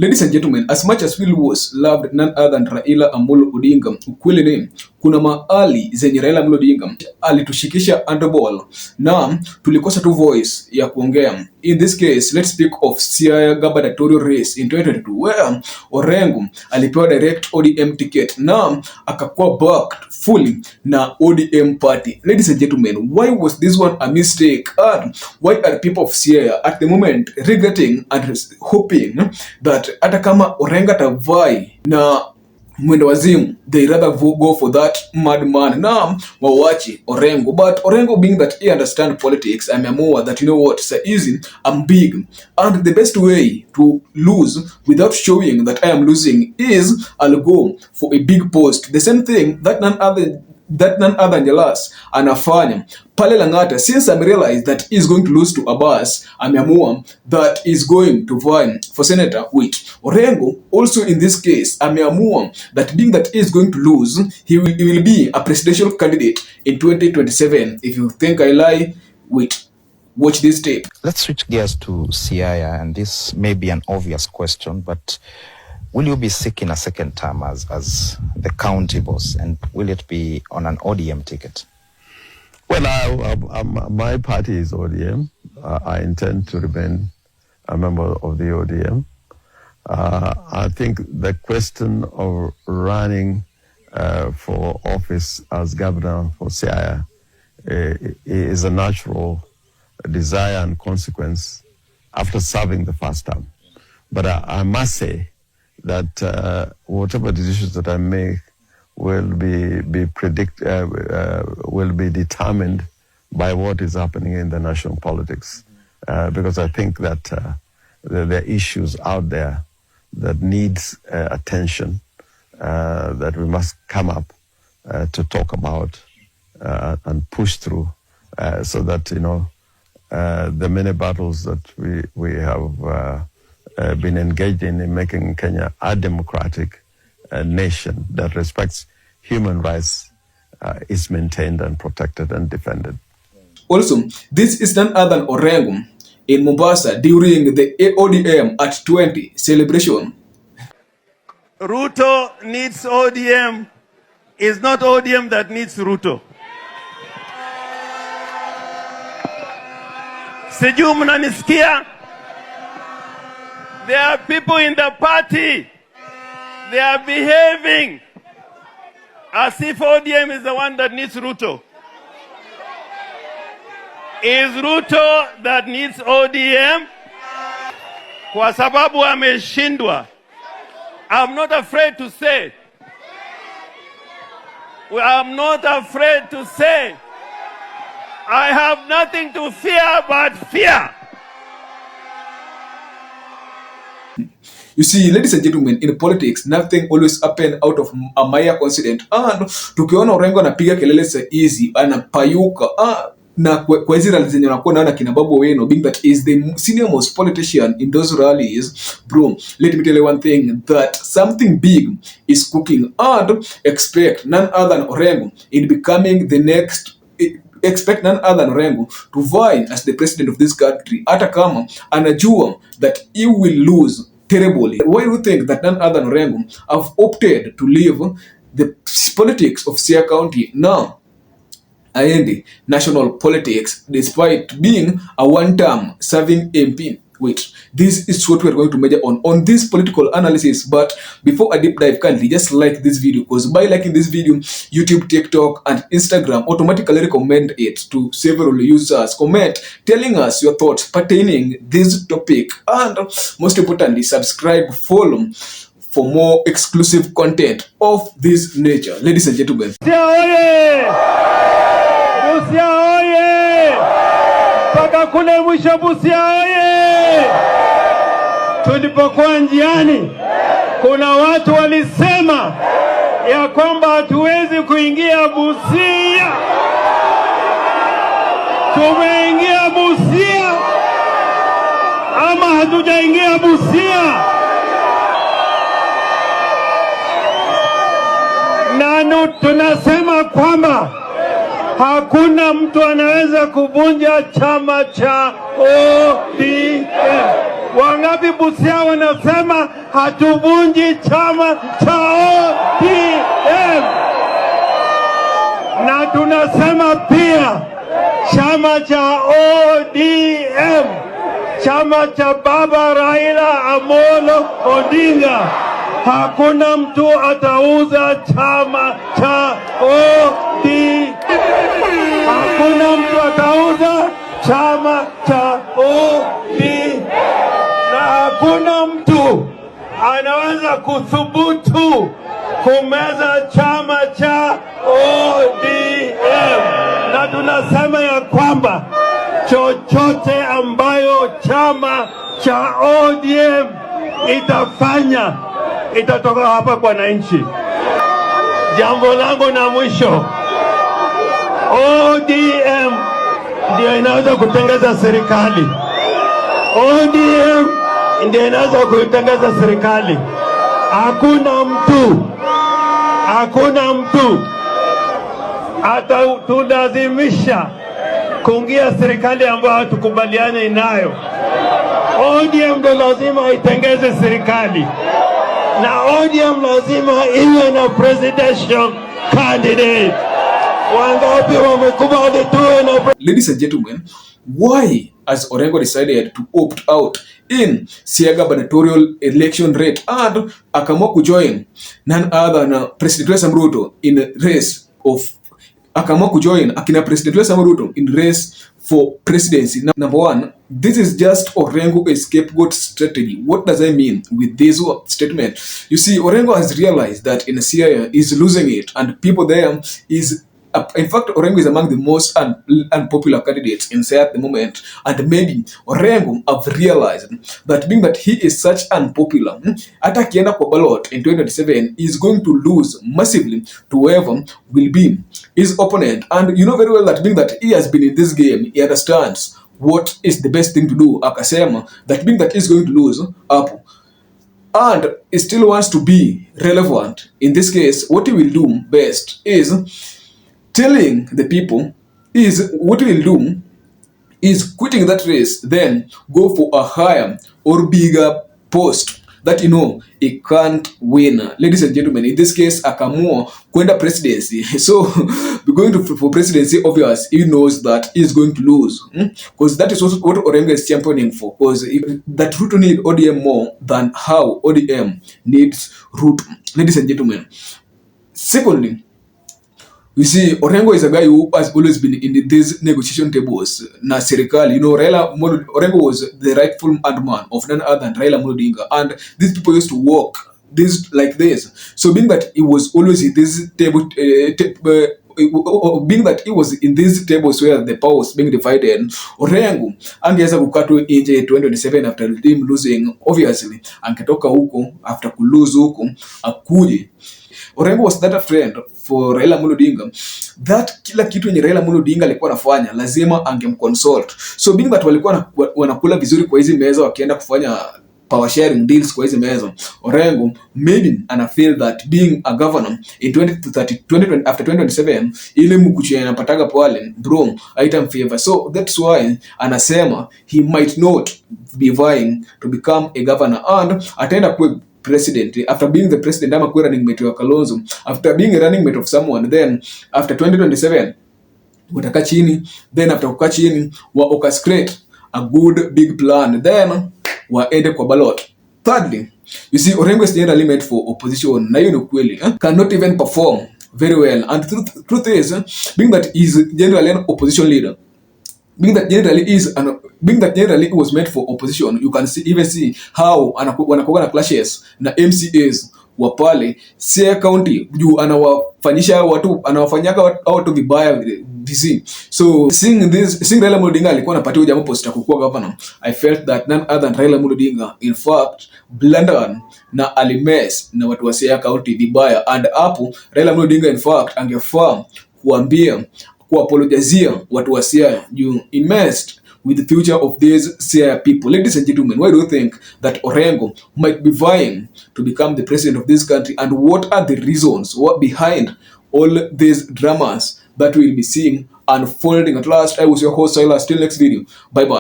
Ladies and gentlemen, as much as Phil was loved none other than Raila Amolo Odinga, ukweli ni kuna mahali zenye Raila Amolo Odinga alitushikisha underball na tulikosa tu voice ya kuongea. In this case, let's speak of Siaya gubernatorial race in 2022 where Orengo alipewa direct ODM ticket na akakuwa backed fully na ODM party. Ladies and gentlemen, why was this one a mistake? And why are people of Siaya at the moment regretting and hoping that hata kama Orengo atavai na mwendo wazimu, they rather go for that madman na wawachi Orengo? But Orengo, being that he understand politics, ameamua that, you know what, so easy, I'm big, and the best way to lose without showing that I am losing is I'll go for a big post. The same thing that none other than Jalas anafanya pale Langata. Since I realized that he's going to lose to Abbas, ameamua that he's going to vie for senator with Orengo. Also in this case, ameamua that being that he's going to lose, he will be a presidential candidate in 2027. If you think I lie, wait, watch this tape. Let's switch gears to Siaya, and this may be an obvious question, but will you be seeking a second term as the county boss, and will it be on an ODM ticket? Well, my party is ODM. I intend to remain a member of the ODM. I think the question of running for office as governor for Siaya is a natural desire and consequence after serving the first term. But I must say that whatever decisions that I make will be determined by what is happening in the national politics, because I think that there are issues out there that needs attention, that we must come up to talk about and push through, so that the many battles that we have been engaged in making Kenya a democratic nation that respects human rights is maintained and protected and defended. Also, this is none other than Orengo in Mombasa during the ODM at 20 celebration. Ruto needs ODM. It's not ODM that needs Ruto. Sijui mnanisikia? There are people in the party, they are behaving as if ODM is the one that needs Ruto. Is Ruto that needs ODM? Kwa sababu ameshindwa. I'm not afraid to say. I'm not afraid to say. I have nothing to fear but fear. You see, ladies and gentlemen, in politics, nothing always happen out of a mere coincidence. And tukiona Orengo anapiga kelele sa easy, anapayuka, na kwa hizi rally zenye unakuwa naona kina Babu Owino, being that is the senior most politician in those rallies, bro, let me tell you one thing, that something big is cooking, and expect none other than Orengo in becoming the next. Expect none other than Orengo to vie as the president of this country, hata kama anajua that he will lose terribly. Why do you think that none other than Orengo have opted to leave the politics of Siaya County now and national politics, despite being a one-term serving MP? Wait, this is what we're going to measure on this political analysis. But before a deep dive, kindly just like this video, because by liking this video, YouTube, TikTok, and Instagram automatically recommend it to several users. Comment telling us your thoughts pertaining this topic, and most importantly, subscribe, follow for more exclusive content of this nature. Ladies and gentlemen, paka kule mwisho Busia oye! Tulipokuwa njiani, kuna watu walisema ya kwamba hatuwezi kuingia Busia. Tumeingia Busia ama hatujaingia Busia? Na tunasema kwamba hakuna mtu anaweza kuvunja chama cha ODM. Wangapi Busia wanasema hatuvunji chama cha ODM? Na tunasema pia chama cha ODM, chama cha Baba Raila Amolo Odinga, hakuna mtu atauza chama cha ODM. Hakuna mtu atauza chama cha ODM. Na hakuna mtu anaweza kuthubutu kumeza chama cha ODM. Na tunasema ya kwamba chochote ambayo chama cha ODM itafanya itatoka hapa kwa wananchi. Jambo langu na mwisho, ODM ndio inaweza kutengeza serikali. ODM ndio inaweza kutengeza serikali. Hakuna mtu atatulazimisha kuingia serikali ambayo hatukubaliane nayo. ODM ndio lazima itengeze serikali, na ODM lazima iwe na presidential candidate. Wangapi wamekubali tuwe na Ladies and gentlemen, why has Orengo decided to opt out in Siaya gubernatorial election rate and akaamua kujoin none other than President William Ruto in race of President William Ruto in race for presidency? Number one, this is just Orengo a scapegoat strategy. What does I mean with this statement? You see, Orengo has realized that in Siaya is losing it, and people there is. In fact, Orengo is among the most unpopular candidates in Siaya at the moment, and maybe Orengo have realized that being that he is such unpopular, hata akienda kwa ballot in 2027 is going to lose massively to whoever will be his opponent. And you know very well that being that he has been in this game, he understands what is the best thing to do. Akasema that being that he is going to lose up and he still wants to be relevant. In this case, what he will do best is telling the people is what we'll do is quitting that race, then go for a higher or bigger post that he can't win. Ladies and gentlemen, in this case, akamua kwenda presidency. So going for presidency, obvious, he knows that he's going to lose, because that is what Orengo is championing for. Because that Ruto need ODM more than how ODM needs Ruto. Ladies and gentlemen, secondly, you see, Orengo is a guy who has always been in these negotiation tables. Na serikali, Orengo was the rightful man of none other than Raila Odinga, and these people used to walk this like this. So being that he was always in this table, being that he was in these tables where the power was being divided, Orengo angeweza kukatwa nje 2027 after him losing, obviously, angetoka huko after kulose huko akuje. Orengo was that a friend for Raila Odinga, that kila kitu yenye Raila Odinga alikuwa anafanya lazima angemconsult. So being that walikuwa wanakula vizuri kwa hizi meza wakienda kufanya power sharing deals kwa hizi meza, Orengo maybe ana feel that being a governor in 2030 after 2027 ile mkuchu anapataga pale bro item favor. So that's why anasema he might not be vying to become a governor, and ataenda kwa president after being the president ama kwa running mate wa Kalonzo, after being a running mate of someone, then after 2027 wataka chini, then after kukaa chini wa orchestrate a good big plan, then waende kwa ballot. Thirdly, you see, Orengo is generally meant for opposition, na hiyo ni kweli, cannot even perform very well, and truth is being that he is generally an opposition leader, being that generally it was meant for opposition, you can even see how wanakuwa na clashes na MCAs wa pale Siaya County juu anawafanyaka watu vibaya DC. So seeing Raila Odinga alikuwa anapatia jamaa post ya kukuwa governor, I felt that none other than Raila Odinga in fact blundered na alimes na watu wa Siaya County vibaya, and hapo Raila Odinga in fact angefaa kuapologizia watu wa Siaya, you messed with the future of these Siaya people. Ladies and gentlemen, why do you think that Orengo might be vying to become the president of this country, and what are the reasons behind all these dramas that we'll be seeing unfolding at last? I was your host Silas. Till next video, bye bye.